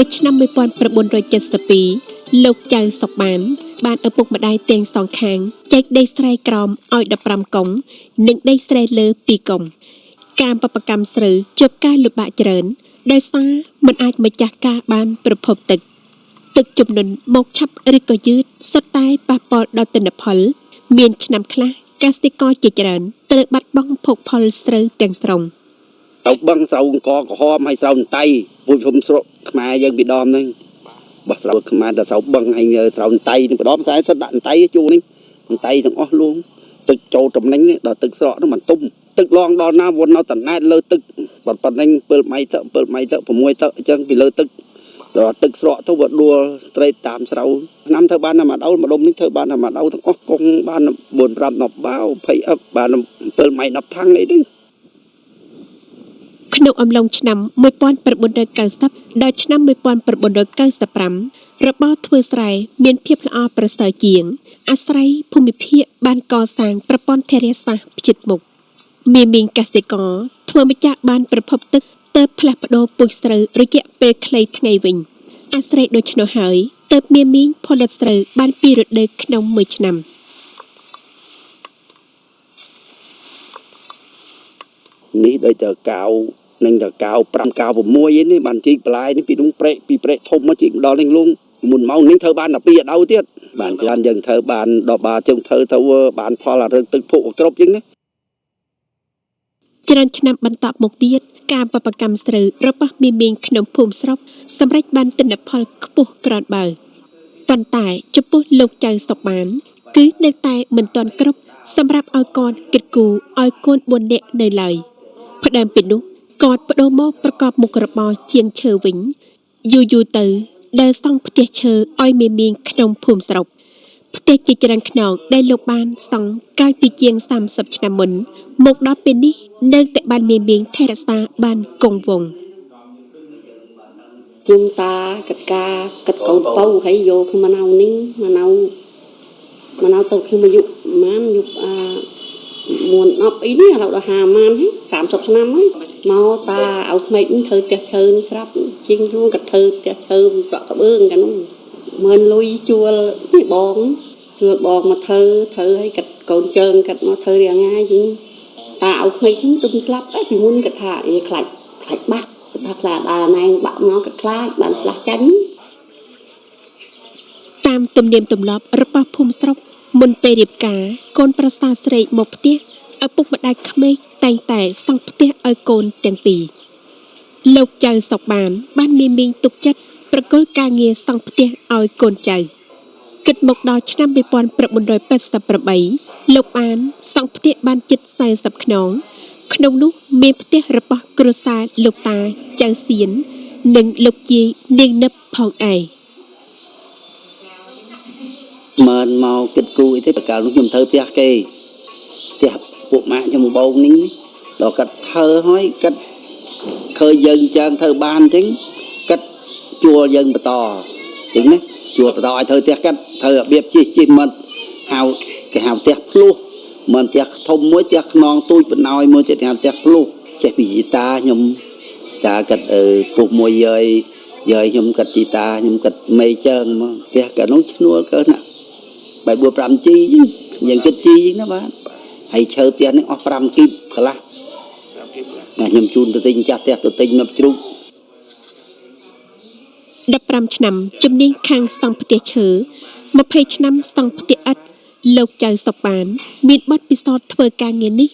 នៅឆ្នាំ1972លោកចៅសុកបានឪពុកម្ដាយទាំងសងខាងចែកដីស្រែក្រោមឲ្យ15កុងនិងដីស្រែលើ2កុងការបព្វកម្មស្រូវជួបការលំបាកច្រើនដោយសារមិនអាចម្ចាស់ការបានប្រភពទឹកជំនន់មកឆាប់ឬក៏យឺតសុទ្ធតែប៉ះពាល់ដល់ទិន្នផលមានឆ្នាំខ្លះកសិករជាច្រើនត្រូវបាត់បង់ភោគផលស្រូវទាំងស្រុងទៅបឹងស្រូវអង្គក្រហមហើយស្រូវតៃពុជភូមិស្រុកខ្មែរយើងពីដើមហ្នឹងបោះស្រូវខ្មែរទៅស្រូវបឹងហើយស្រូវតៃនឹងម្ដង40ដាក់តៃជួនេះតៃទាំងអស់លួងទឹកចូលតំណែងដល់ទឹកស្រកហ្នឹងមិនទុំទឹកឡងដល់ណាវនៅតណែតលើទឹកប៉ុណ្ណឹង7ម៉ៃទៅ6ម៉ៃទៅអញ្ចឹងពីលើទឹកដល់ទឹកស្រកទៅវាដួលត្រេតតាមស្រូវឆ្នាំធ្វើបានតែមួយដុលម្ដុំនេះធ្វើបានតែមួយដុលទាំងអស់កុងបាន4 5 10បាវ20អឹបបាន7ម៉ៃ10ថាំងអីហ្នឹងក្នុងអំឡុងឆ្នាំ1990ដល់ឆ្នាំ1995របរធ្វើស្រែមានភាពល្អប្រសើរជាងអាស្រ័យភូមិភាគបានកសាងប្រព័ន្ធធារាសាស្ត្រផ្ចិតមុខមានកសិករធ្វើម្ចាស់បានប្រភពទឹកទើបផ្លាស់ប្ដូរពូជស្រូវរយៈពេលខ្លីថ្ងៃវិញអាស្រ័យដូច្នោះហើយទើបមានផលិតស្រូវបាន2រដូវក្នុងមួយឆ្នាំនេះដូចតើកៅនឹងតើកៅ5កៅ6ឯនេះបានជីកបន្លែនេះពីនោះព្រែកធំមកជីកដល់នេះលងមុនមកនេះធ្វើបានតែ2អដៅទៀតបានច្រើនយើងធ្វើបានដល់បាជើងធ្វើទៅបានផលអារឿងទឹកភក់គ្រប់ជាងនេះច្រើនឆ្នាំបន្តមកទៀតការបព្វកម្មស្រូវរបស់មីងក្នុងភូមិស្រុកសម្រេចបានទិន្នផលខ្ពស់ក្រនបើប៉ុន្តែចំពោះលោកចៅសុកគឺនៅតែមិនទាន់គ្រប់សម្រាប់ឲ្យកូនគិតគូឲ្យកូន4នាក់នៅឡើយផ្ដើមពីនោះគាត់បដូរមកប្រកបមុខរបរជាងឈើវិញយូរទៅដែលសង់ផ្ទះឈើឲ្យមីងក្នុងភូមិស្រុកផ្ទះជាច្រើនខ្នងដែលលោកបានសង់កាលពីជាង30ឆ្នាំមុនមកដល់ពេលនេះនៅតែបានមីងថែរក្សាបានគង់វង្សខ្ញុំតាកិត្តការកិត្តកូនពៅហើយយកខ្ញុំមកនៅនេះមកនៅទៅខ្ញុំអាយុប្រហែលយុមុន10អីនេះឥឡូវដល់50ម៉ានហើយ30ឆ្នាំហើយមកតាឲ្យក្មេកនេះធ្វើផ្ទះឈើនេះស្រាប់ជាងខ្លួនក៏ធ្វើផ្ទះឈើប្រក់ក្បឿងកាលនោះមើលលុយជួលនេះបងមកធ្វើឲ្យកាត់កូនជើងកាត់មកធ្វើរាងងាយជាងតាឲ្យក្មេកខ្ញុំទុំស្លាប់ពីមុនគាត់ថាខ្លាច់បាក់គាត់ថាខ្លាចដល់ណែងបាក់មកគាត់ខ្លាចបានផ្លាស់ចាញ់តាមទំនៀមទម្លាប់របស់ភូមិស្រុកមុនពេលរៀបការកូនប្រសាស្រែកមកផ្ទះឪពុកម្ដាយក្មេកតែងតែសង់ផ្ទះឲ្យកូនទាំងពីរលោកចៅសុកបានមីងទុកចិត្តប្រគល់ការងារសង់ផ្ទះឲ្យកូនចៅគិតមកដល់ឆ្នាំ1988លោកបានសង់ផ្ទះបានជិត40ខ្នងក្នុងនោះមានផ្ទះរបស់គ្រួសារលោកតាចៅសៀននិងលោកយាយនាងនិបផងឯងមើលមកគិតគូអីទេបកាលនោះខ្ញុំធ្វើផ្ទះគេផ្ទះពួកម៉ាក់ខ្ញុំបងនេះដល់គាត់ធ្វើហើយគាត់ឃើញយើងចឹងធ្វើបានអញ្ចឹងគាត់ជួលយើងបន្តអញ្ចឹងណាជួលបន្តឲ្យធ្វើផ្ទះគាត់ធ្វើរបៀបជិះមិនគេហៅផ្ទះភ្លោះមិនផ្ទះធំមួយផ្ទះខ្នងទូចបណ្ដោយមួយទៀតគេហៅផ្ទះភ្លោះចេះពីជីតាខ្ញុំតាគាត់ពុកមួយយាយខ្ញុំគាត់ជីតាខ្ញុំគាត់មេជើងមកផ្ទះគាត់នោះឈ្នួលកើណា3 4 5ជីយើងគិតជីណាបាទហើយឈើផ្ទះនេះអស់5គីបកន្លះខ្ញុំជូនទៅទិញចាស់ផ្ទះទៅទិញមកជ្រូក15ឆ្នាំជំនាញខាងសង់ផ្ទះឈើ20ឆ្នាំសង់ផ្ទះឥដ្ឋលោកចៅសុកមានបទពិសោធន៍ធ្វើការងារនេះ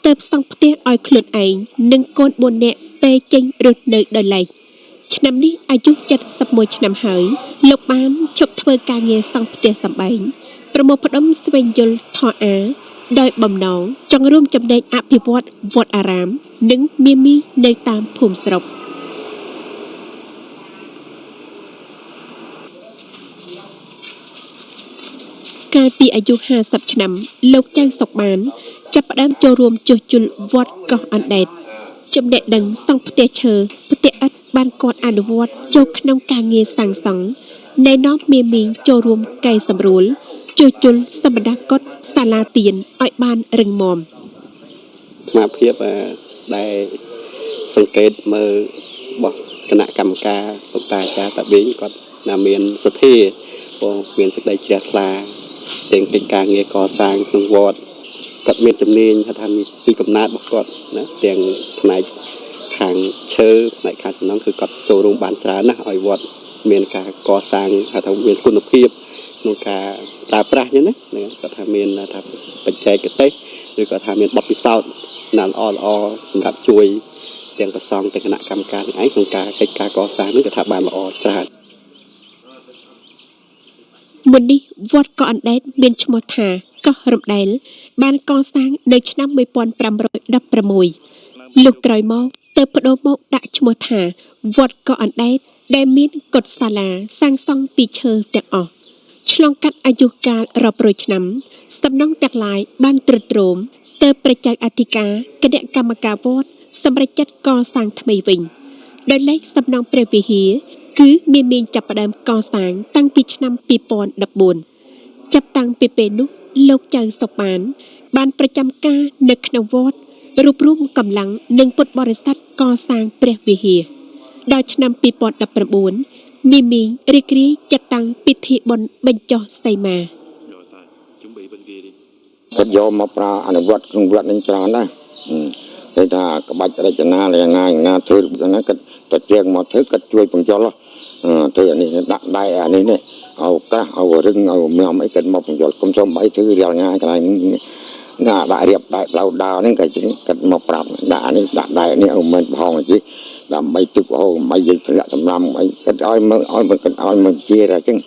ទើបសង់ផ្ទះឲ្យខ្លួនឯងនិងកូន4នាក់ពេលចេញរស់នៅដោយឡែកឆ្នាំនេះអាយុ71ឆ្នាំហើយលោកបានឈប់ធ្វើការងារសង់ផ្ទះសម្បែងប្រមូលផ្ដុំស្វែងយល់ធម៌អាដោយបំណងចង់រួមចំណែកអភិវឌ្ឍវត្តអារាមនិងមីនៅតាមភូមិស្រុកកាលពីអាយុ50ឆ្នាំលោកចៅសុកចាប់ផ្ដើមចូលរួមជួសជុលវត្តកោះអណ្ដែតចំណេះដឹងសង់ផ្ទះឈើផ្ទះឥដ្ឋបានគាត់អនុវត្តចូលក្នុងការងារសាងសង់ណែនាំមីងចូលរួមកែសម្រួលជួសជុលសម្បដាកុដិសាលាទៀនឲ្យបានរឹងមាំស្មារភាពដែលសង្កេតមើលបោះ គណៈកម្មការលោកតាចាតាប៊ីងគាត់ណាមានសទ្ធាបងមានសេចក្តីជ្រះថ្លាទាំងកិច្ចការងារកសាងក្នុងវត្តគាត់មានជំនាញថាពីកំណើតរបស់គាត់ណាទាំងផ្នែកខាងឈើផ្នែកខាងសំណង់គឺគាត់ចូលរួមបានច្រើនណាស់ឲ្យវត្តមានការកសាងថាមានគុណភាពក្នុងការប្រើប្រាស់អញ្ចឹងណាគាត់ថាមានថាបច្ចេកទេសឬក៏ថាមានបទពិសោធន៍ណាស់ល្អសម្រាប់ជួយទាំងប្រសង់ទាំងគណៈកម្មការទាំងឯងក្នុងការកិច្ចការកសាងនេះគាត់ថាបានល្អច្រើន មុននេះវត្តកោះអណ្ដែតមានឈ្មោះថាកោះរំដែលបានកសាងនៅឆ្នាំ 1516 លុះក្រោយមកទើបប្តូរមកដាក់ឈ្មោះថាវត្តកោះអណ្ដែតដែលមានកុដិសាលាសាងសង់ពីឈើទាំងអស់ឆ្លងកាត់អាយុកាលរាប់រយឆ្នាំសំណង់ទាំងឡាយបានទ្រុឌទ្រោមទើបព្រះចៅអធិការគណៈកម្មការវត្តសម្រេចចាត់កសាងថ្មីវិញដោយឡែកសំណង់ព្រះវិហារគឺមានចាប់ផ្ដើមកសាងតាំងពីឆ្នាំ 2014 ចាប់តាំងពីពេលនោះលោកចៅសុកបានប្រចាំការនៅក្នុងវត្តរួបរวมកម្លាំងនិងពុទ្ធបរិស័ទកសាងព្រះវិហារដល់ឆ្នាំ 2019 មីមីងរីករាយចាត់តាំងពិធីបុណ្យបញ្ចុះសីមាគាត់យកមកប្រើអនុវត្តក្នុងវត្តនឹងច្រើនណាស់គេថាក្បាច់រចនាយ៉ាងណាធ្វើហ្នឹងគាត់ទៅជាងមកធ្វើគាត់ជួយបញ្ចុលធ្វើអានេះដាក់ដៃអានេះនេះเอาកាសเอาរឹងเอาមាំអីគាត់មកបញ្ចុលគុំចំបីធ្វើរាល់ថ្ងៃកន្លែងនេះណាដាក់រៀបដៃផ្លូវដើរហ្នឹងគាត់មកប្រាប់ដាក់អានេះដាក់ដៃនេះឲ្យមិនប្រហងអញ្ចឹងដើម្បីទឹកហូរដើម្បីយើងធ្លាក់សម្រាមអីគាត់ឲ្យមើលឲ្យគាត់ឲ្យមកជាអញ្ចឹង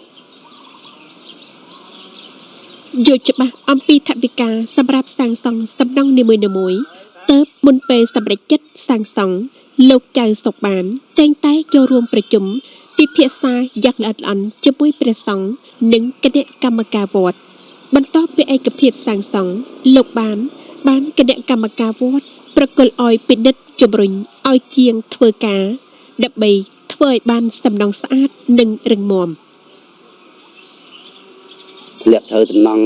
យល់ច្បាស់អំពីថវិកាសម្រាប់សាងសង់សំណង់នីមួយៗទើបមុនពេលសម្រេចចិត្តសាងសង់លោកចៅសុកតែងតែចូលរួមប្រជុំពិភាក្សាយ៉ាងល្អិតល្អន់ជាមួយព្រះសង្ឃនិងគណៈកម្មការវត្តបន្ទាប់ពីឯកភាពសាងសង់លោកបានគណៈកម្មការវត្តប្រគល់ឲ្យពិនិត្យជំរុញឲ្យជាងធ្វើការដើម្បីធ្វើឲ្យបានសំណង់ស្អាតនិងរឹងមាំធ្លាក់ធ្វើសំណង់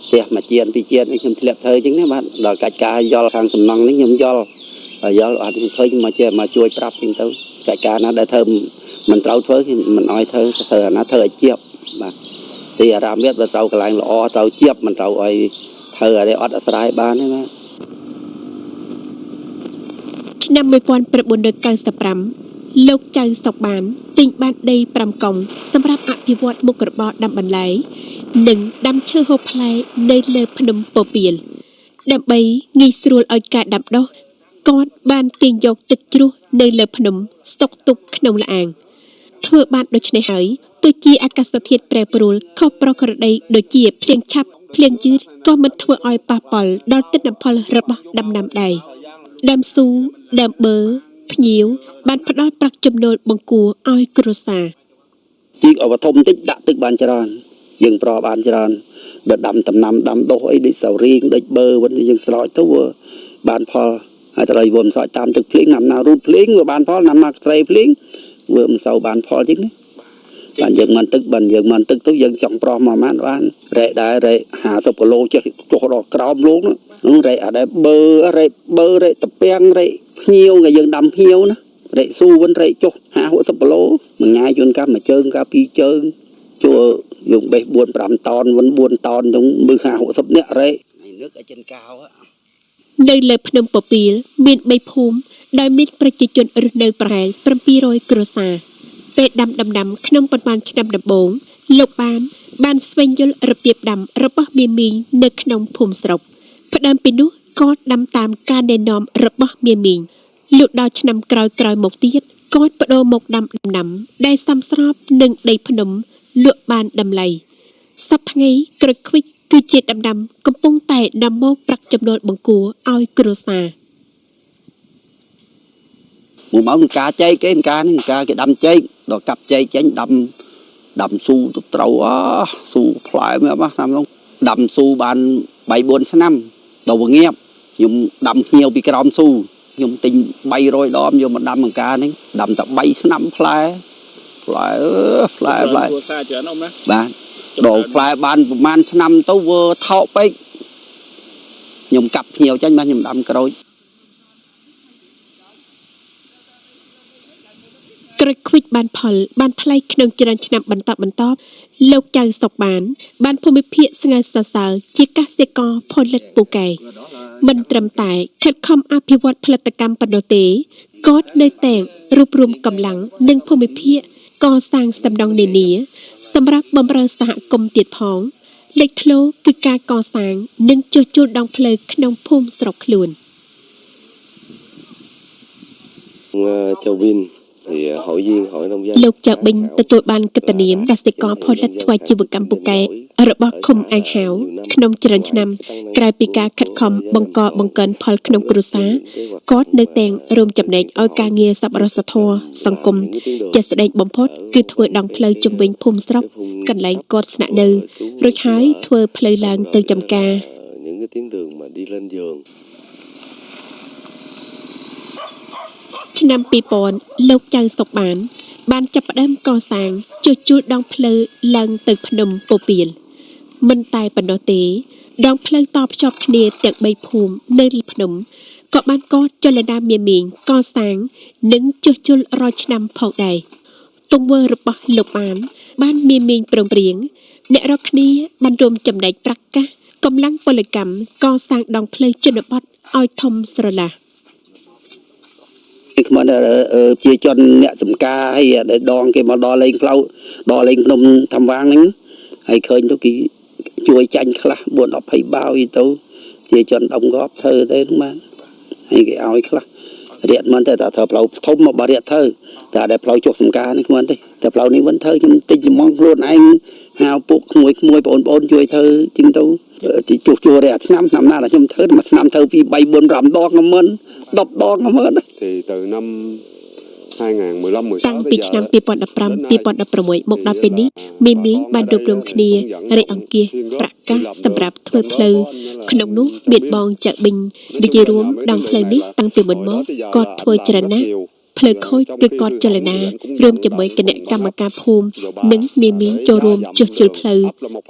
ផ្ទះមួយជាតិពីរជាតិនេះខ្ញុំធ្លាក់ធ្វើអញ្ចឹងណាបាទដល់កិច្ចការយល់ខាងសំណង់នេះខ្ញុំយល់អត់ឃើញមកជួយប្រាប់អញ្ចឹងទៅកិច្ចការណាដែលធ្វើមិនត្រូវធ្វើគឺមិនអោយធ្វើអាណាធ្វើឲ្យជាប់បាទទីអារាមវាបើត្រូវកន្លែងល្អត្រូវជាប់មិនត្រូវឲ្យធ្វើឲ្យអត់អាស្រ័យបានទេបាទឆ្នាំ 1995 លោកចៅសុកទិញបានដី 5 កុំសម្រាប់អភិវឌ្ឍមុខរបរដាំបន្លែនិងដាំឈើហូបផ្លែនៅលើភ្នំពពាលដើម្បីងាយស្រួលឲ្យការដាំដុះគាត់បានទាញយកទឹកជ្រោះនៅលើភ្នំស្តុកទុកក្នុងល្អាងធ្វើបានដូច្នេះហើយទោះជាអាកាសធាតុប្រែប្រួលខុសប្រក្រតីដូចជាភ្លៀងឆាប់ភ្លៀងយឺតក៏មិនធ្វើឲ្យប៉ះពាល់ដល់ទិន្នផលរបស់ដំណាំដែរដើមស៊ូដើមបឺភ្ញៀវបានផ្ដល់ប្រាក់ចំណូលបង្គួរឲ្យគ្រួសារជីកអវធំតិចដាក់ទឹកបានច្រើនយើងប្របានច្រើនបើដាំដំណាំដាំដុះអីដូចសារីងដូចបឺវិញយើងស្រោចទៅបានផលហើយត្រីវមិនស្រោចតាមទឹកភ្លៀងណាំណារូតភ្លៀងវាបានផលណាំណាត្រីភ្លៀងវាមិនសូវបានផលចឹងណាបានយើងមិនទឹកបានយើងមិនទឹកទៅយើងចង់ប្រោះមកបានរ៉េដែររ៉េ50គីឡូចេះចុះដល់ក្រោមលោកនោះរ៉េអាដែរបឺរ៉េតពាំងរ៉េភ្ញៀវក៏យើងដាំភ្ញៀវណារ៉េស៊ូវិញរ៉េចុះ50 60គីឡូមួយថ្ងៃជួនកាលមួយជើងកាលពីរជើងជួយើងបេះ 4-5 តនវិញ4តនទៅមើល50-60នាក់រ៉េហើយនឹកឲ្យចិនកៅនៅលើភ្នំពពាលមាន3ភូមិដោយមានប្រជាជនរស់នៅប្រហែល700គ្រួសារពេលដាំដំណាំក្នុងប៉ុន្មានឆ្នាំដំបូងលោកបានស្វែងយល់របៀបដាំរបស់មីមីងនៅក្នុងភូមិស្រុកផ្ដើមពីនោះគាត់ដាំតាមការណែនាំរបស់មីមីងលុះដល់ឆ្នាំក្រោយមកទៀតគាត់បដូរមកដាំដំណាំដែលសមស្របនឹងដីភ្នំលក់បានតម្លៃសប្តាហ៍ថ្ងៃក្រូចឃ្វិចគឺជាដំណាំកំពុងតែនាំមកប្រាក់ចំណូលបង្គួរឲ្យគ្រួសារមួយម៉ោងការចែកគេការនេះការគេដាំចែកដល់កាប់ចែកចេញដាំស៊ូទៅត្រូវស៊ូផ្លែមែនបាទតាមនោះដាំស៊ូបាន 3-4 ឆ្នាំដល់វាងាប់ខ្ញុំដាំភ្ញៀវពីក្រោមស៊ូខ្ញុំទិញ300 ដបយកមកដាំអង្ការនេះដាំតែ3 ឆ្នាំផ្លែគ្រួសារច្រើនអ៊ំណាបាទដល់ផ្លែបានប្រហែលឆ្នាំទៅវាថោកពេកខ្ញុំកាប់ភ្ញៀវចេញបាទខ្ញុំដាំក្រូច ក្រោយខ្វិចបានផលបានថ្លៃក្នុងច្រើនឆ្នាំបន្តលោកចៅសុកបានភូមិភាគស្ងើសរសើរជាកសិករផលិតពូកែមិនត្រឹមតែខិតខំអភិវឌ្ឍផលិតកម្មប៉ុណ្ណោះទេគាត់នៅតែរួបរวมកម្លាំងនិងភូមិភាគកសាងសំណង់នានាសម្រាប់បម្រើសហគមន៍ទៀតផងលេខធ្លោគឺការកសាងនិងជួសជុលដងផ្លូវក្នុងភូមិស្រុកខ្លួន Châu Vin thì hội viên hội nông dân លោកចាប៊ិញទទួលបានកិត្តិនាមកសិករផលិតធ្វើអាជីវកម្មពូកែរបស់ឃុំអាំងហាវក្នុងច្រើនឆ្នាំក្រៅពីការខិតខំបង្កបង្កើនផលក្នុងគ្រួសារគាត់នៅតែរួមចំណែកឲ្យការងារសប្បុរសធម៌សង្គមជាស្ដេចបំផុតគឺធ្វើដងផ្លូវជំវិញភូមិស្រុកកន្លែងគាត់ស្នាក់នៅរួចហើយធ្វើផ្លូវឡើងទៅចំការ những cái tuyến đường mà đi lên giường ឆ្នាំ 2000 លោកចៅសុកបានចាប់ផ្ដើមកសាងជួសជុលដងផ្លូវឡើងទៅភ្នំពពៀលមិនតែប៉ុណ្ណោះទេដងផ្លូវតភ្ជាប់គ្នាទាំង3ភូមិនៅភ្នំក៏បានកចលនាមាមាញកសាងនិងជួសជុលរាល់ឆ្នាំផងដែរទង្វើរបស់លោកបានមាមាញប្រំព្រៀងអ្នករាល់គ្នាបានរួមចំណែកប្រកាសកម្លាំងពលកម្មកសាងដងផ្លូវជនបទឲ្យធំស្រឡះ ខ្ញុំជាជនអ្នកសំការហើយដងគេមកដល់លេងផ្លូវដល់លេងភ្នំតាមវាងហ្នឹងហើយឃើញទៅគេជួយចាញ់ខ្លះ 4 10 20 បាវទៅជាជនដងកប់ធ្វើទៅហ្នឹងបានហើយគេឲ្យខ្លះរៀកមិនតែធ្វើផ្លូវធំមកបរិយាធ្វើតែដែលផ្លូវជោគសំការនេះខ្ញុំទេតែផ្លូវនេះមិនធ្វើខ្ញុំតិចចំងខ្លួនឯងហៅពួកក្មួយបងប្អូនជួយធ្វើជាងទៅជួសជុលរាល់ឆ្នាំណាស់ខ្ញុំធ្វើមួយឆ្នាំធ្វើពី 3 4 5 ដងក៏មិន 10 ដងក៏មិន thì từ năm 2015 តាំងពីឆ្នាំ 2015 2016 មកដល់ពេលនេះមីមីបានរួបរวมគ្នារៃអង្គាសប្រកាសសម្រាប់ធ្វើផ្លូវក្នុងនោះមានបងចាក់ប៊ិញនិយាយរួមដងផ្លូវនេះតាំងពីមុនមកគាត់ធ្វើច្រើនណាស់ផ្លូវខូចគឺគាត់ចលនារួមជាមួយគណៈកម្មការភូមិនិងមីមីចូលរួមជួសជុលផ្លូវ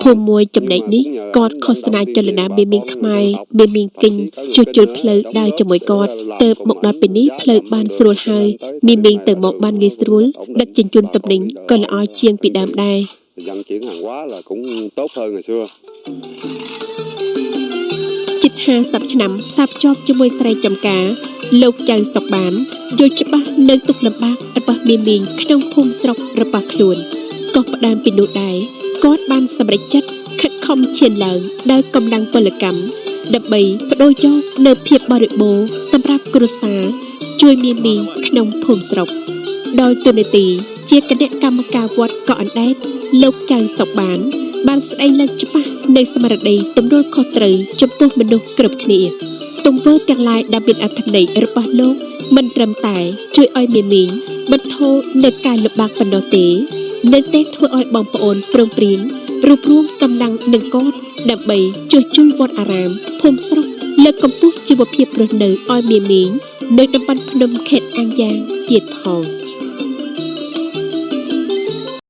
ភូមិមួយចំណែកនេះគាត់ឃោសនាចលនាមីមីខ្មែរមីមីគិញជួសជុលផ្លូវដើរជាមួយគាត់ទៅមកដល់ពេលនេះផ្លូវបានស្រួលហើយមីមីទៅមកបានងាយស្រួលដឹកជញ្ជូនទំនិញក៏ល្អជាងពីដើមដែរ vận chuyển hàng hóa là cũng tốt hơn ngày xưa ជិត 50 ឆ្នាំផ្សារភ្ជាប់ជាមួយស្រីចំការលោកចៅសុកបានយល់ច្បាស់នៅទុកលំបាករបស់មីមីងក្នុងភូមិស្រុករបស់ខ្លួនក៏ផ្ដើមពីនោះដែរគាត់បានសម្រេចចិត្តខិតខំឈានឡើងដោយកម្លាំងពលកម្មដើម្បីបដូរយកនៅភាពបរិបូរណ៍សម្រាប់គ្រួសារជួយមីមីងក្នុងភូមិស្រុកដោយទូនាទីជាគណៈកម្មការវត្តកោះអណ្ដែតលោកចៅសុកបានស្ដែងឡើងច្បាស់នៅស្មារតីទំនួលខុសត្រូវចំពោះមនុស្សគ្រប់គ្នាទង្វើទាំងឡាយដែលមានអត្ថន័យរបស់លោកមិនត្រឹមតែជួយឲ្យមីមីងបន្ធូរនៅការលំបាកប៉ុណ្ណោះទេនៅតែធ្វើឲ្យបងប្អូនព្រមព្រៀងរួបរวมកម្លាំងនឹងគាត់ដើម្បីជួសជុលវត្តអារាមភូមិស្រុកលើកកម្ពស់ជីវភាពរស់នៅឲ្យមីមីងនៅតំបន់ភ្នំខេត្តអាំងយ៉ាងទៀតផង